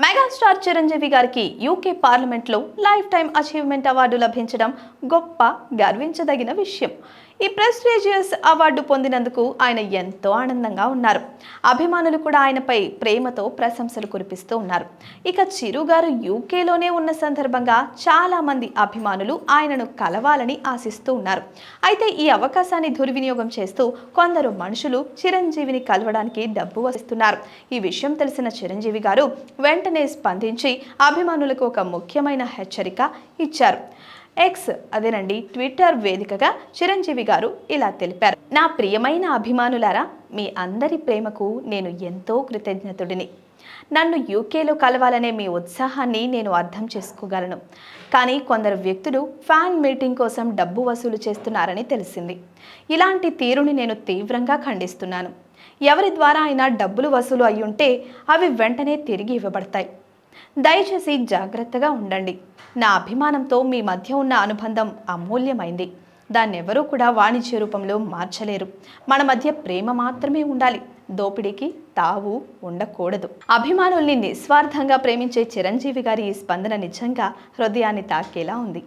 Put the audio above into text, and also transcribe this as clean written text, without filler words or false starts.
Megastar Chiranjeevi గారికి UK పార్లమెంట్లో life time achievement award లభించడం గొప్ప గర్వించదగిన విషయం. ఈ ప్రెస్టీజియస్ అవార్డు పొందినందుకు ఆయన ఎంతో ఆనందంగా ఉన్నారు. అభిమానులు కూడా ఆయనపై ప్రేమతో ప్రశంసలు కురిపిస్తూ ఉన్నారు. ఇక చిరు గారు యూకేలోనే ఉన్న సందర్భంగా చాలా మంది అభిమానులు ఆయనను కలవాలని ఆశిస్తూ ఉన్నారు. అయితే ఈ అవకాశాన్ని దుర్వినియోగం చేస్తూ కొందరు మనుషులు చిరంజీవిని కలవడానికి డబ్బు వస్తున్నారు. ఈ విషయం తెలిసిన చిరంజీవి గారు వెంటనే స్పందించి అభిమానులకు ఒక ముఖ్యమైన హెచ్చరిక ఇచ్చారు. ఎక్స్ అదేనండి ట్విట్టర్ వేదికగా చిరంజీవి గారు ఇలా తెలిపారు. నా ప్రియమైన అభిమానులారా, మీ అందరి ప్రేమకు నేను ఎంతో కృతజ్ఞతుడిని. నన్ను యూకేలో కలవాలనే మీ ఉత్సాహాన్ని నేను అర్థం చేసుకోగలను. కానీ కొందరు వ్యక్తులు ఫ్యాన్ మీటింగ్ కోసం డబ్బు వసూలు చేస్తున్నారని తెలిసింది. ఇలాంటి తీరుని నేను తీవ్రంగా ఖండిస్తున్నాను. ఎవరి ద్వారా అయినా డబ్బులు వసూలు అయ్యుంటే అవి వెంటనే తిరిగి ఇవ్వబడతాయి. దయచేసి జాగ్రత్తగా ఉండండి. నా అభిమానంతో మీ మధ్య ఉన్న అనుబంధం అమూల్యమైంది. దాన్నెవరూ కూడా వాణిజ్య రూపంలో మార్చలేరు. మన మధ్య ప్రేమ మాత్రమే ఉండాలి. దోపిడీకి తావు ఉండకూడదు. అభిమానుల్ని నిస్వార్థంగా ప్రేమించే చిరంజీవి గారి ఈ స్పందన నిజంగా హృదయాన్ని తాకేలా ఉంది.